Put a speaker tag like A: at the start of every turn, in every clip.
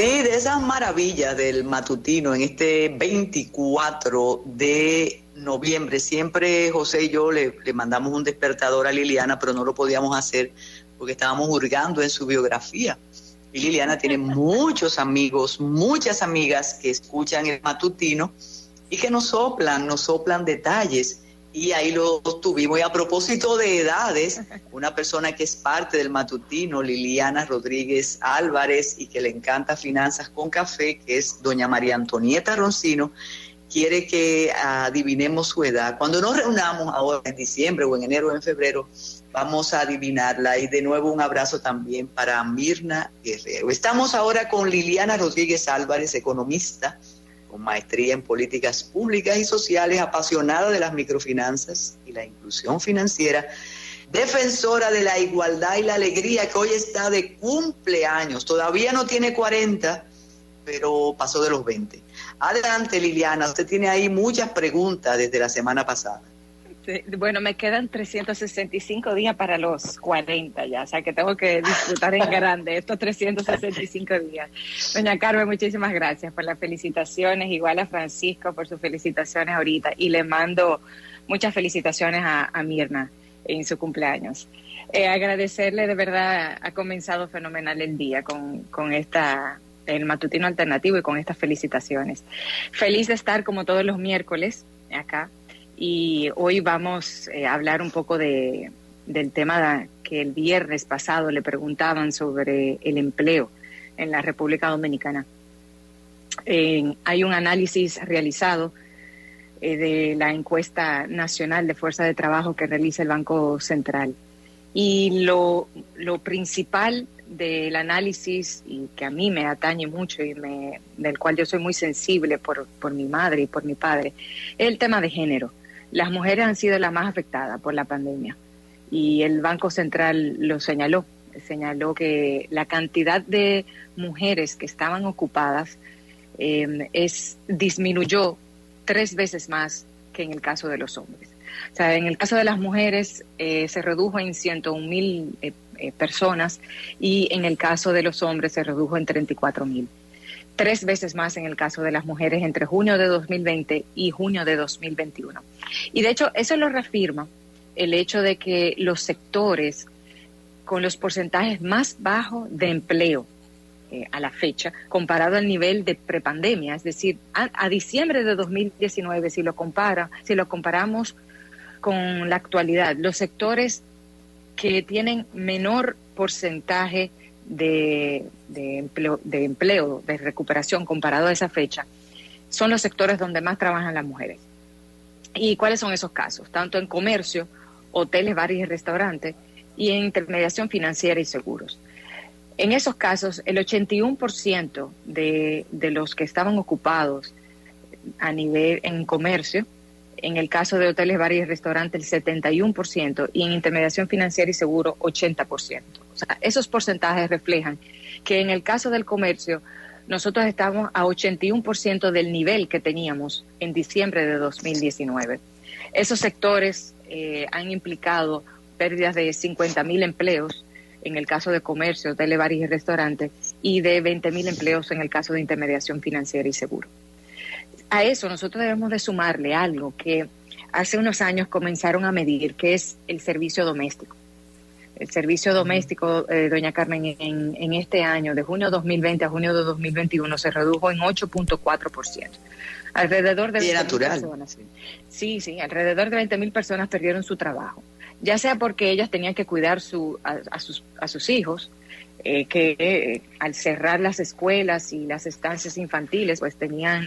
A: Sí, de esas maravillas del matutino en este 24 de noviembre. Siempre José y yo le mandamos un despertador a Liliana, pero no lo podíamos hacer porque estábamos hurgando en su biografía. Y Liliana tiene muchos amigos, muchas amigas que escuchan el matutino y que nos soplan detalles. Y ahí lo tuvimos. Y a propósito de edades, una persona que es parte del matutino, Liliana Rodríguez Álvarez, y que le encanta Finanzas con Café, que es doña María Antonieta Roncino, quiere que adivinemos su edad. Cuando nos reunamos ahora en diciembre o en enero o en febrero, vamos a adivinarla. Y de nuevo un abrazo también para Mirna Guerrero. Estamos ahora con Liliana Rodríguez Álvarez, economista, con maestría en políticas públicas y sociales, apasionada de las microfinanzas y la inclusión financiera, defensora de la igualdad y la alegría, que hoy está de cumpleaños. Todavía no tiene 40, pero pasó de los 20. Adelante, Liliana, usted tiene ahí muchas preguntas desde la semana pasada.
B: Sí, bueno, me quedan 365 días para los 40 ya, o sea que tengo que disfrutar en grande estos 365 días. Doña Carmen, muchísimas gracias por las felicitaciones, igual a Francisco por sus felicitaciones ahorita, y le mando muchas felicitaciones a Mirna en su cumpleaños. Agradecerle, de verdad, ha comenzado fenomenal el día con el matutino alternativo y con estas felicitaciones. Feliz de estar como todos los miércoles acá. Y hoy vamos a hablar un poco del tema que el viernes pasado le preguntaban sobre el empleo en la República Dominicana. Hay un análisis realizado de la encuesta nacional de fuerza de trabajo que realiza el Banco Central. Y lo principal del análisis, y que a mí me atañe mucho y del cual yo soy muy sensible por mi madre y por mi padre, es el tema de género. Las mujeres han sido las más afectadas por la pandemia y el Banco Central lo señaló que la cantidad de mujeres que estaban ocupadas disminuyó 3 veces más que en el caso de los hombres. O sea, en el caso de las mujeres se redujo en 101,000 personas y en el caso de los hombres se redujo en 34,000. 3 veces más en el caso de las mujeres entre junio de 2020 y junio de 2021. Y de hecho, eso lo reafirma el hecho de que los sectores con los porcentajes más bajos de empleo a la fecha, comparado al nivel de prepandemia, es decir, a diciembre de 2019, si lo comparamos con la actualidad, los sectores que tienen menor porcentaje de empleo, de recuperación comparado a esa fecha, son los sectores donde más trabajan las mujeres. ¿Y cuáles son esos casos? Tanto en comercio, hoteles, bares y restaurantes, y en intermediación financiera y seguros. En esos casos, el 81% de los que estaban ocupados en comercio, en el caso de hoteles, bares y restaurantes, el 71%, y en intermediación financiera y seguro, 80%. O sea, esos porcentajes reflejan que en el caso del comercio, nosotros estamos a 81% del nivel que teníamos en diciembre de 2019. Esos sectores han implicado pérdidas de 50,000 empleos en el caso de comercio, hoteles, bares y restaurantes, y de 20,000 empleos en el caso de intermediación financiera y seguro. A eso nosotros debemos de sumarle algo que hace unos años comenzaron a medir, que es el servicio doméstico. El servicio doméstico, doña Carmen, en este año, de junio de 2020 a junio de 2021, se redujo en 8.4%. Alrededor de 20,000 personas. Sí, alrededor de 20,000 personas perdieron su trabajo. Ya sea porque ellas tenían que cuidar a sus hijos, que al cerrar las escuelas y las estancias infantiles, pues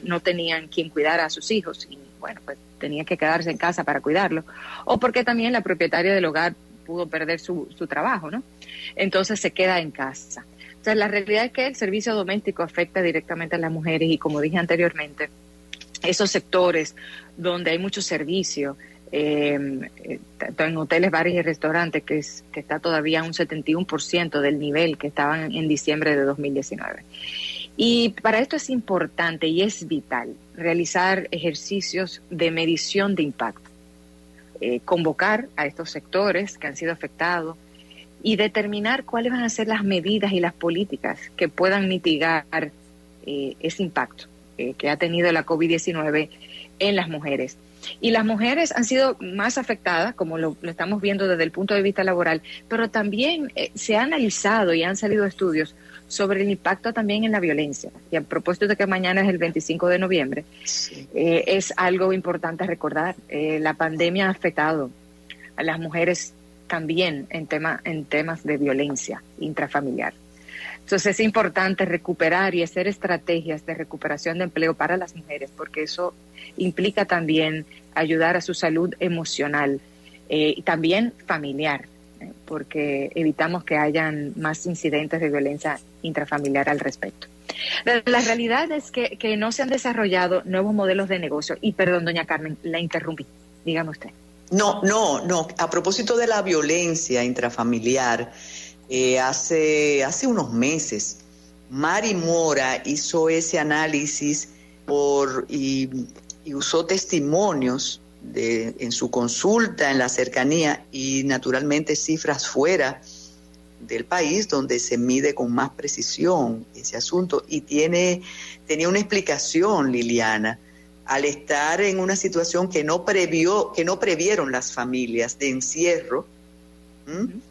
B: no tenían quien cuidar a sus hijos y bueno, pues tenían que quedarse en casa para cuidarlo, o porque también la propietaria del hogar pudo perder su trabajo, ¿no? Entonces se queda en casa. O sea, la realidad es que el servicio doméstico afecta directamente a las mujeres y, como dije anteriormente, esos sectores donde hay mucho servicio, en hoteles, bares y restaurantes, que está todavía a un 71% del nivel que estaban en diciembre de 2019. Y para esto es importante y es vital realizar ejercicios de medición de impacto, convocar a estos sectores que han sido afectados y determinar cuáles van a ser las medidas y las políticas que puedan mitigar ese impacto que ha tenido la COVID-19 en las mujeres. Y las mujeres han sido más afectadas, como lo estamos viendo desde el punto de vista laboral, pero también se ha analizado y han salido estudios sobre el impacto también en la violencia. Y a propósito de que mañana es el 25 de noviembre, sí, es algo importante recordar. La pandemia ha afectado a las mujeres también en temas de violencia intrafamiliar. Entonces es importante recuperar y hacer estrategias de recuperación de empleo para las mujeres, porque eso implica también ayudar a su salud emocional y también familiar, porque evitamos que hayan más incidentes de violencia intrafamiliar al respecto. La realidad es que no se han desarrollado nuevos modelos de negocio. Y perdón, doña Carmen, la interrumpí. Dígame usted.
A: No. A propósito de la violencia intrafamiliar, hace unos meses, Mari Mora hizo ese análisis y usó testimonios en su consulta en la cercanía y naturalmente cifras fuera del país donde se mide con más precisión ese asunto, y tenía una explicación, Liliana, al estar en una situación que no previeron las familias de encierro,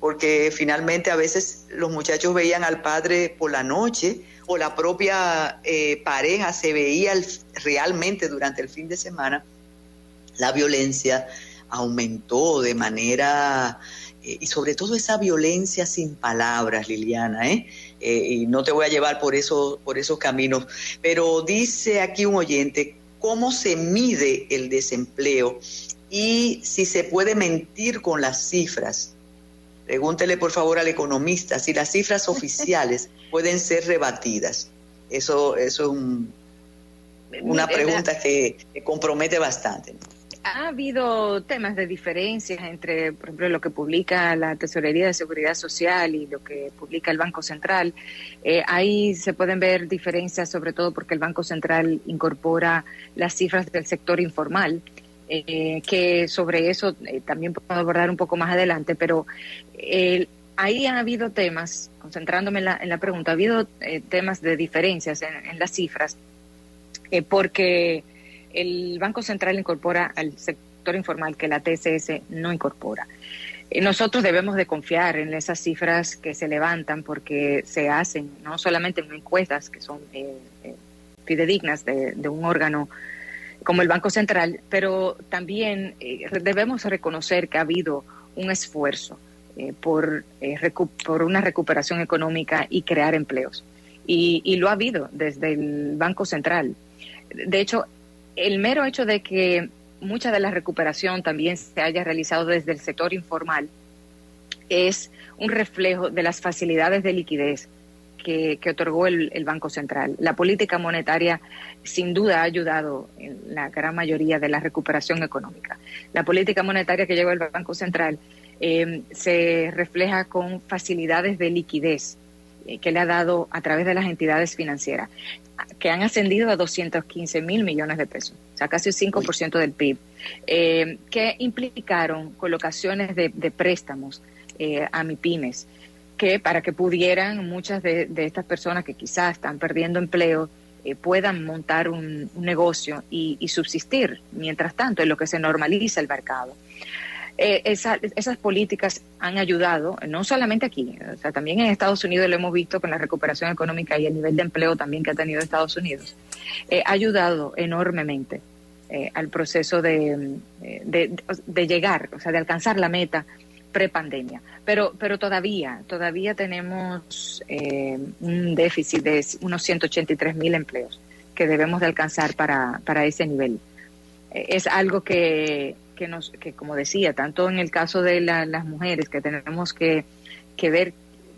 A: porque finalmente a veces los muchachos veían al padre por la noche o la propia pareja se veía realmente durante el fin de semana. La violencia aumentó de manera, y sobre todo esa violencia sin palabras, Liliana, y no te voy a llevar por esos caminos, pero dice aquí un oyente, ¿cómo se mide el desempleo y si se puede mentir con las cifras? Pregúntele por favor al economista si las cifras oficiales pueden ser rebatidas. Eso es una pregunta que compromete bastante.
B: Ha habido temas de diferencias entre, por ejemplo, lo que publica la Tesorería de Seguridad Social y lo que publica el Banco Central. Ahí se pueden ver diferencias, sobre todo porque el Banco Central incorpora las cifras del sector informal, que sobre eso también puedo abordar un poco más adelante, pero ahí han habido temas, concentrándome en la pregunta, ha habido temas de diferencias en las cifras, porque el Banco Central incorpora al sector informal que la TSS no incorpora. Nosotros debemos de confiar en esas cifras que se levantan porque se hacen no solamente en encuestas que son fidedignas de un órgano como el Banco Central, pero también debemos reconocer que ha habido un esfuerzo por una recuperación económica y crear empleos. Y lo ha habido desde el Banco Central. De hecho, el mero hecho de que mucha de la recuperación también se haya realizado desde el sector informal es un reflejo de las facilidades de liquidez que otorgó el Banco Central. La política monetaria sin duda ha ayudado en la gran mayoría de la recuperación económica. La política monetaria que lleva el Banco Central se refleja con facilidades de liquidez que le ha dado a través de las entidades financieras, que han ascendido a 215,000 millones de pesos, o sea, casi el 5% del PIB, que implicaron colocaciones de préstamos a MIPYMES, que para que pudieran muchas de estas personas que quizás están perdiendo empleo puedan montar un negocio y subsistir, mientras tanto, en lo que se normaliza el mercado. Esas políticas han ayudado, no solamente aquí, o sea, también en Estados Unidos lo hemos visto con la recuperación económica y el nivel de empleo también que ha tenido Estados Unidos, ha ayudado enormemente al proceso de llegar, o sea, de alcanzar la meta prepandemia. Pero todavía tenemos un déficit de unos 183,000 empleos que debemos de alcanzar para ese nivel. Es algo que como decía, tanto en el caso de las mujeres, que tenemos que ver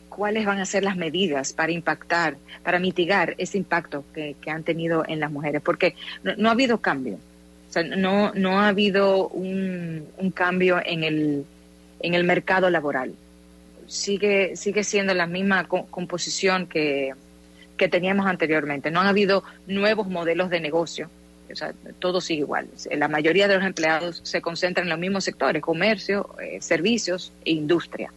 B: cuáles van a ser las medidas para mitigar ese impacto que han tenido en las mujeres, porque no ha habido cambio, o sea, no ha habido un cambio en el mercado laboral. Sigue siendo la misma composición que teníamos anteriormente. No han habido nuevos modelos de negocio. O sea, todo sigue igual. La mayoría de los empleados se concentran en los mismos sectores: comercio, servicios e industria.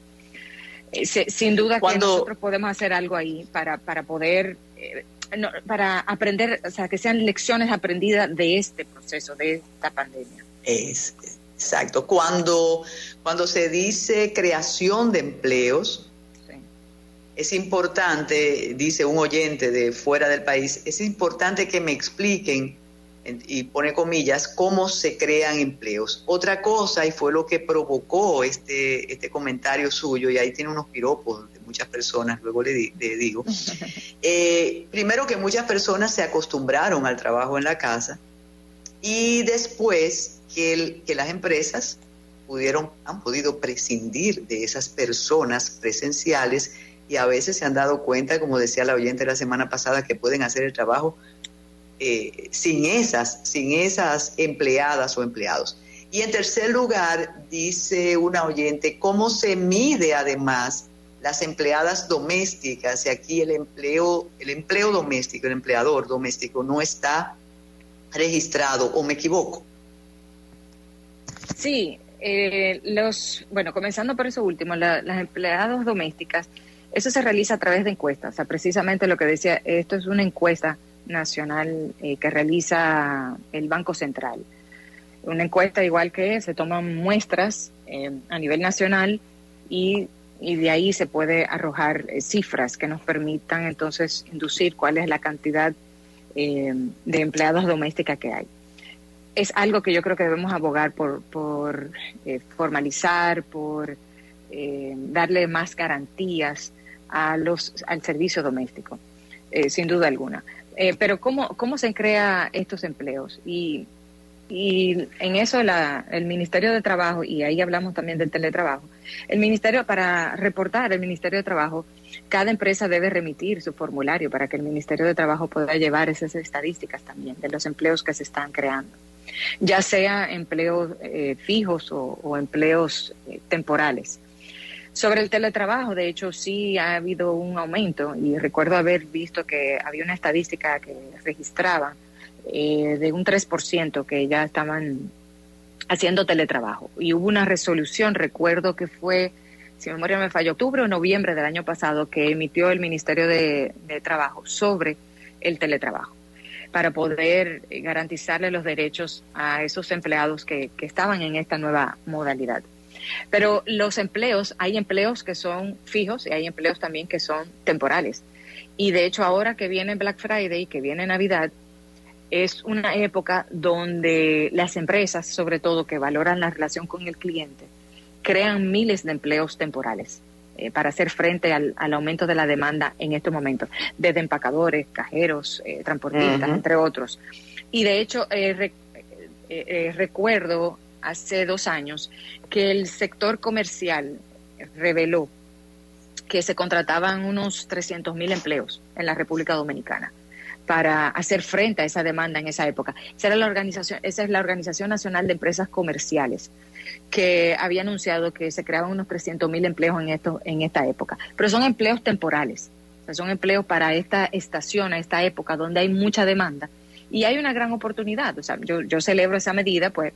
B: Sin duda que nosotros podemos hacer algo ahí para poder para aprender, o sea, que sean lecciones aprendidas de este proceso, de esta pandemia.
A: Exacto. Cuando se dice creación de empleos, sí, es importante, dice un oyente de fuera del país, es importante que me expliquen, y pone comillas, cómo se crean empleos. Otra cosa, y fue lo que provocó este comentario suyo, y ahí tiene unos piropos de muchas personas, luego le digo, primero que muchas personas se acostumbraron al trabajo en la casa, y después que las empresas han podido prescindir de esas personas presenciales, y a veces se han dado cuenta, como decía la oyente la semana pasada, que pueden hacer el trabajo sin esas empleadas o empleados. Y en tercer lugar, dice una oyente, ¿cómo se mide además las empleadas domésticas? Y aquí el empleo doméstico, el empleador doméstico no está registrado, ¿o me equivoco?
B: Sí, comenzando por eso último, las empleadas domésticas, eso se realiza a través de encuestas. O sea, precisamente lo que decía, esto es una encuesta nacional que realiza el Banco Central. Una encuesta igual que se toman muestras a nivel nacional y de ahí se puede arrojar cifras que nos permitan entonces inducir cuál es la cantidad de empleadas domésticas que hay. Es algo que yo creo que debemos abogar por formalizar, por darle más garantías al servicio doméstico, sin duda alguna. Pero ¿cómo se crean estos empleos? Y en eso el Ministerio de Trabajo, y ahí hablamos también del teletrabajo, para reportar el Ministerio de Trabajo, cada empresa debe remitir su formulario para que el Ministerio de Trabajo pueda llevar esas estadísticas también de los empleos que se están creando, ya sea empleos fijos o empleos temporales. Sobre el teletrabajo, de hecho, sí ha habido un aumento, y recuerdo haber visto que había una estadística que registraba de un 3% que ya estaban haciendo teletrabajo. Y hubo una resolución, recuerdo que fue, si mi memoria me falló, octubre o noviembre del año pasado, que emitió el Ministerio de Trabajo sobre el teletrabajo, para poder garantizarle los derechos a esos empleados que estaban en esta nueva modalidad. Pero los empleos, hay empleos que son fijos y hay empleos también que son temporales. Y de hecho ahora que viene Black Friday, que viene Navidad, es una época donde las empresas, sobre todo que valoran la relación con el cliente, crean miles de empleos temporales para hacer frente al aumento de la demanda en estos momentos, desde empacadores, cajeros, transportistas, entre otros. Y de hecho recuerdo hace 2 años que el sector comercial reveló que se contrataban unos 300,000 empleos en la República Dominicana para hacer frente a esa demanda en esa época. Esa es la Organización Nacional de Empresas Comerciales, que había anunciado que se creaban unos 300,000 empleos en esta época. Pero son empleos temporales, o sea, son empleos para esta estación, a esta época donde hay mucha demanda y hay una gran oportunidad. O sea, yo celebro esa medida, pues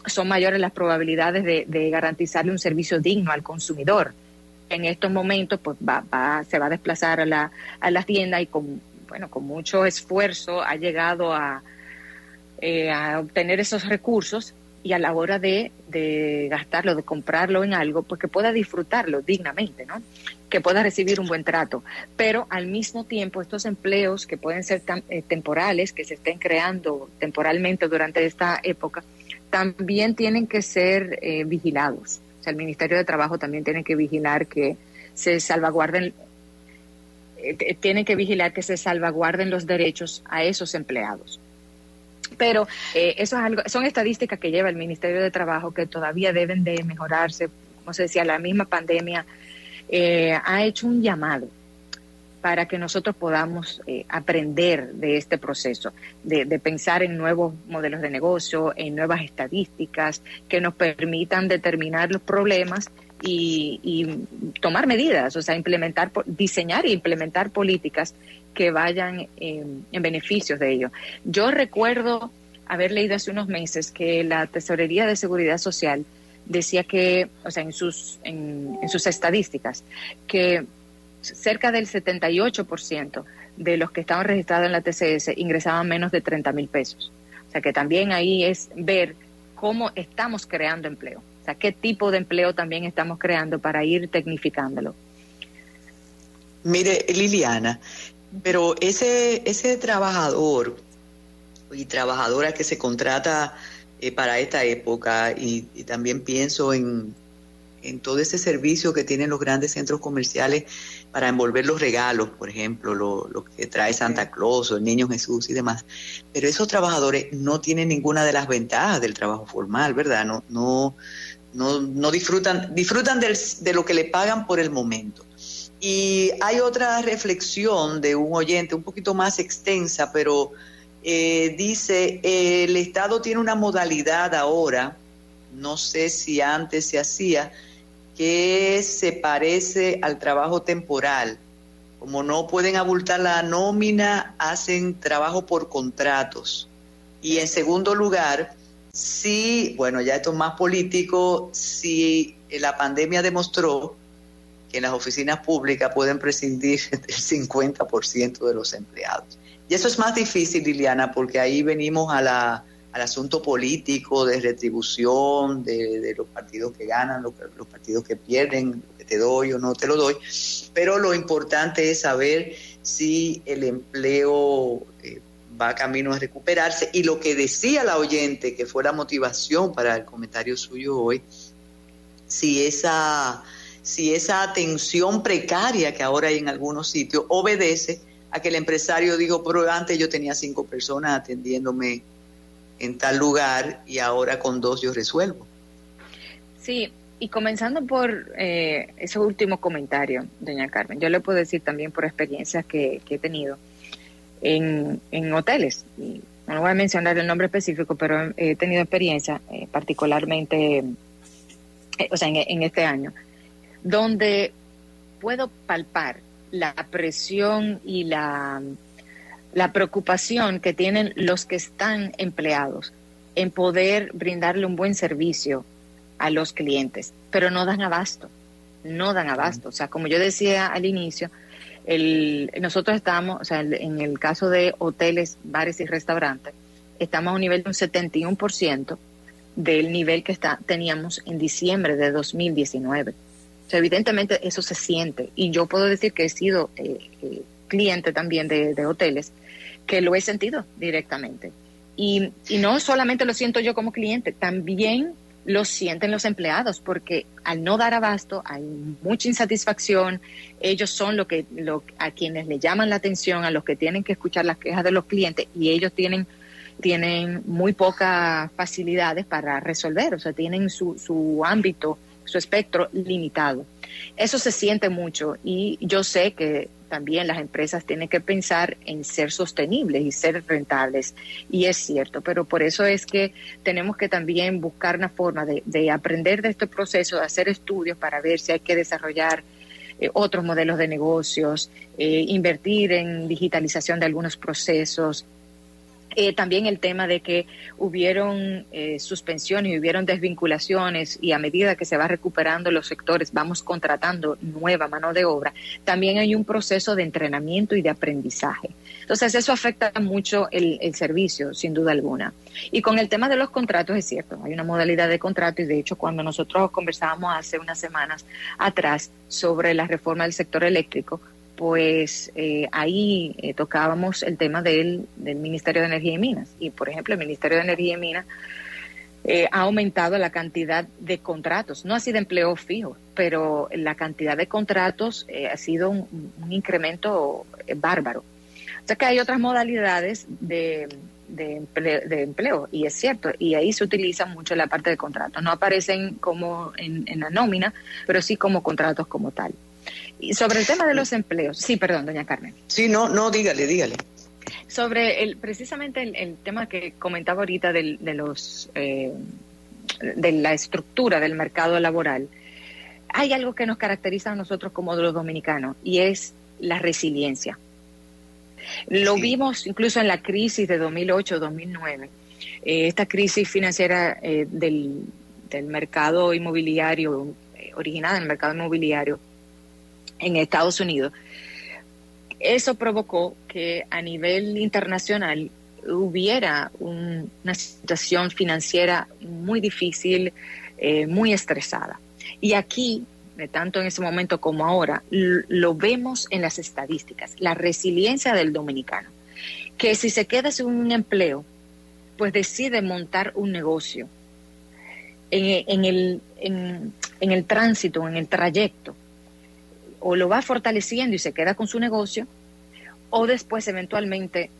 B: son mayores las probabilidades de garantizarle un servicio digno al consumidor. En estos momentos, pues se va a desplazar a la tienda y con mucho esfuerzo ha llegado a obtener esos recursos, y a la hora de gastarlo, de comprarlo en algo, pues que pueda disfrutarlo dignamente, ¿no? Que pueda recibir un buen trato. Pero al mismo tiempo, estos empleos que pueden ser temporales, que se estén creando temporalmente durante esta época, también tienen que ser vigilados. O sea, el Ministerio de Trabajo también tiene que vigilar que se salvaguarden los derechos a esos empleados. Pero eso es algo, son estadísticas que lleva el Ministerio de Trabajo que todavía deben de mejorarse. Como se decía, la misma pandemia ha hecho un llamado para que nosotros podamos aprender de este proceso, de pensar en nuevos modelos de negocio, en nuevas estadísticas que nos permitan determinar los problemas y tomar medidas, o sea, diseñar e implementar políticas que vayan en beneficios de ello. Yo recuerdo haber leído hace unos meses que la Tesorería de Seguridad Social decía que, o sea, en sus estadísticas, que cerca del 78% de los que estaban registrados en la TCS ingresaban menos de 30,000 pesos. O sea que también ahí es ver cómo estamos creando empleo. O sea, qué tipo de empleo también estamos creando para ir tecnificándolo.
A: Mire, Liliana, pero ese trabajador y trabajadora que se contrata para esta época, y también pienso en todo ese servicio que tienen los grandes centros comerciales para envolver los regalos, por ejemplo, lo que trae Santa Claus o el Niño Jesús y demás. Pero esos trabajadores no tienen ninguna de las ventajas del trabajo formal, ¿verdad? No disfrutan de lo que le pagan por el momento. Y hay otra reflexión de un oyente un poquito más extensa, pero dice, el Estado tiene una modalidad ahora, no sé si antes se hacía, que se parece al trabajo temporal. Como no pueden abultar la nómina, hacen trabajo por contratos. Y en segundo lugar, sí, bueno, ya esto es más político, si la pandemia demostró que en las oficinas públicas pueden prescindir del 50% de los empleados. Y eso es más difícil, Liliana, porque ahí venimos al asunto político de retribución, de los partidos que ganan, los partidos que pierden, lo que te doy o no te lo doy. Pero lo importante es saber si el empleo va camino a recuperarse. Y lo que decía la oyente, que fue la motivación para el comentario suyo hoy, si esa atención precaria que ahora hay en algunos sitios obedece a que el empresario dijo, pero antes yo tenía 5 personas atendiéndome en tal lugar y ahora con 2 yo resuelvo.
B: Sí, y comenzando por ese último comentario, doña Carmen, yo le puedo decir también por experiencias que he tenido en hoteles. Y no voy a mencionar el nombre específico, pero he tenido experiencia particularmente, en este año, donde puedo palpar la presión y la preocupación que tienen los que están empleados en poder brindarle un buen servicio a los clientes, pero no dan abasto. O sea, como yo decía al inicio, nosotros estamos, en el caso de hoteles, bares y restaurantes, estamos a un nivel de un 71% del nivel que teníamos en diciembre de 2019. O sea, evidentemente eso se siente, y yo puedo decir que he sido cliente también de hoteles, que lo he sentido directamente. Y no solamente lo siento yo como cliente, también lo sienten los empleados, porque al no dar abasto hay mucha insatisfacción. Ellos son a quienes le llaman la atención, a los que tienen que escuchar las quejas de los clientes, y ellos tienen muy pocas facilidades para resolver, o sea, tienen su ámbito, su espectro limitado. Eso se siente mucho, y yo sé que también las empresas tienen que pensar en ser sostenibles y ser rentables, y es cierto, pero por eso es que tenemos que también buscar una forma de aprender de este proceso, de hacer estudios para ver si hay que desarrollar otros modelos de negocios, invertir en digitalización de algunos procesos. También el tema de que hubieron suspensiones y hubieron desvinculaciones, y a medida que se va recuperando los sectores vamos contratando nueva mano de obra. También hay un proceso de entrenamiento y de aprendizaje. Entonces eso afecta mucho el servicio, sin duda alguna. Y con el tema de los contratos, es cierto, hay una modalidad de contrato, y de hecho cuando nosotros conversábamos hace unas semanas atrás sobre la reforma del sector eléctrico, pues ahí tocábamos el tema del Ministerio de Energía y Minas. Y, por ejemplo, el Ministerio de Energía y Minas ha aumentado la cantidad de contratos, no así de empleo fijo, pero la cantidad de contratos ha sido un incremento bárbaro. O sea que hay otras modalidades de empleo, y es cierto, y ahí se utiliza mucho la parte de contratos. No aparecen como en la nómina, pero sí como contratos como tal. Y sobre el tema de los empleos, sí, perdón, doña Carmen.
A: Sí, no, dígale.
B: Sobre precisamente el tema que comentaba ahorita de la estructura del mercado laboral, hay algo que nos caracteriza a nosotros como los dominicanos, y es la resiliencia. Lo vimos incluso en la crisis de 2008-2009, esta crisis financiera del mercado inmobiliario, originada en el mercado inmobiliario. en Estados Unidos. Eso provocó que a nivel internacional hubiera una situación financiera muy difícil, muy estresada. Y aquí, tanto en ese momento como ahora, lo vemos en las estadísticas, la resiliencia del dominicano, que si se queda sin un empleo, pues decide montar un negocio en el tránsito, en el trayecto, o lo va fortaleciendo y se queda con su negocio, o después eventualmente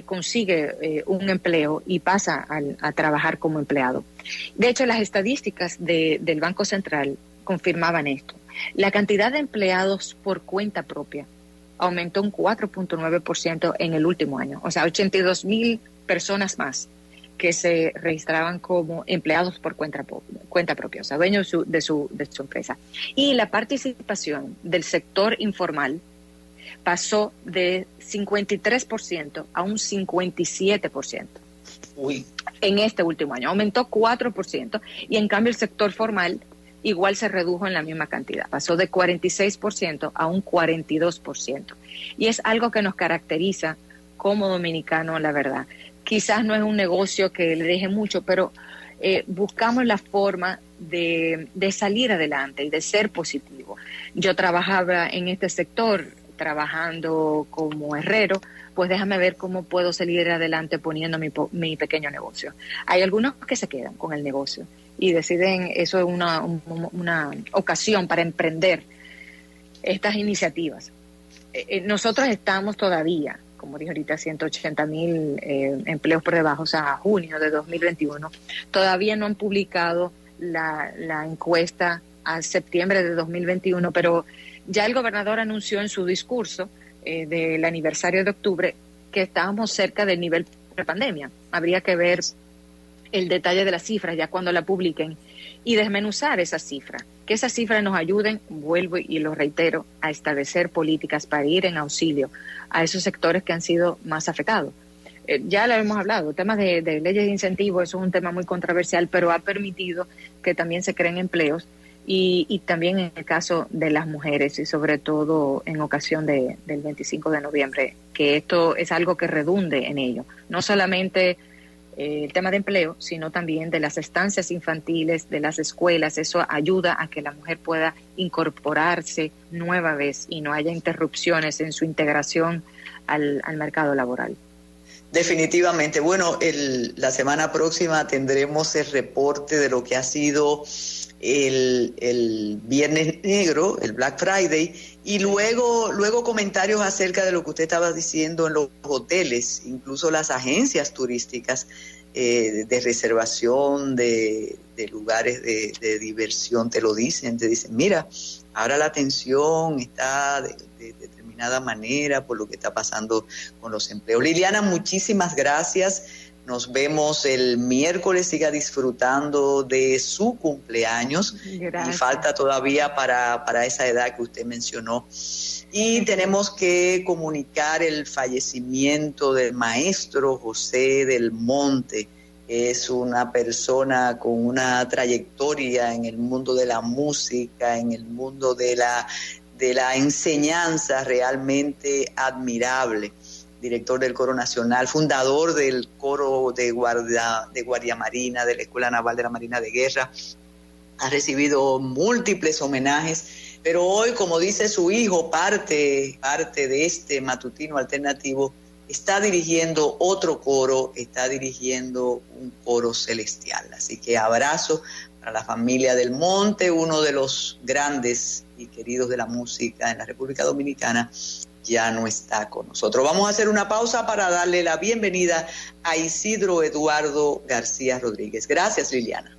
B: consigue un empleo y pasa a trabajar como empleado. De hecho, las estadísticas del Banco Central confirmaban esto. La cantidad de empleados por cuenta propia aumentó un 4.9% en el último año. O sea, 82,000 personas más que se registraban como empleados por cuenta propia, o sea, dueños de su empresa. Y la participación del sector informal pasó de 53% a un 57%.
A: Uy.
B: En este último año. Aumentó 4%, y en cambio el sector formal igual se redujo en la misma cantidad. Pasó de 46% a un 42%. Y es algo que nos caracteriza como dominicanos, la verdad. Quizás no es un negocio que le deje mucho, pero buscamos la forma de salir adelante y de ser positivo. Yo trabajaba en este sector, trabajando como herrero, pues déjame ver cómo puedo salir adelante poniendo mi pequeño negocio. Hay algunos que se quedan con el negocio y deciden, eso es una ocasión para emprender estas iniciativas. Nosotros estamos todavía, como dije ahorita, 180,000 empleos por debajo, o sea, a junio de 2021. Todavía no han publicado la encuesta a septiembre de 2021, pero ya el gobernador anunció en su discurso del aniversario de octubre que estábamos cerca del nivel pre-pandemia. Habría que ver el detalle de las cifras ya cuando la publiquen y desmenuzar esas cifras. Que esas cifras nos ayuden, vuelvo y lo reitero, a establecer políticas para ir en auxilio a esos sectores que han sido más afectados. Ya lo hemos hablado, temas de leyes de incentivo, eso es un tema muy controversial, pero ha permitido que también se creen empleos. Y también en el caso de las mujeres, y sobre todo en ocasión del 25 de noviembre, que esto es algo que redunde en ello. No solamente el tema de empleo, sino también de las estancias infantiles, de las escuelas. Eso ayuda a que la mujer pueda incorporarse nueva vez y no haya interrupciones en su integración al mercado laboral.
A: Definitivamente. Bueno, la semana próxima tendremos el reporte de lo que ha sido el Viernes Negro, el Black Friday, y luego comentarios acerca de lo que usted estaba diciendo en los hoteles, incluso las agencias turísticas de reservación de lugares de diversión te dicen, mira, ahora la atención está de determinada manera por lo que está pasando con los empleos. Liliana, muchísimas gracias. Nos vemos el miércoles. Siga disfrutando de su cumpleaños. Gracias. Y falta todavía para esa edad que usted mencionó. Y tenemos que comunicar el fallecimiento del maestro José del Monte. Es una persona con una trayectoria en el mundo de la música, en el mundo de la enseñanza realmente admirable. Director del Coro Nacional, fundador del Coro de Guardia Marina, de la Escuela Naval de la Marina de Guerra. Ha recibido múltiples homenajes, pero hoy, como dice su hijo, parte de este matutino alternativo, está dirigiendo otro coro, está dirigiendo un coro celestial. Así que abrazo para la familia del Monte, uno de los grandes y queridos de la música en la República Dominicana, ya no está con nosotros. Vamos a hacer una pausa para darle la bienvenida a Isidro Eduardo García Rodríguez. Gracias, Liliana.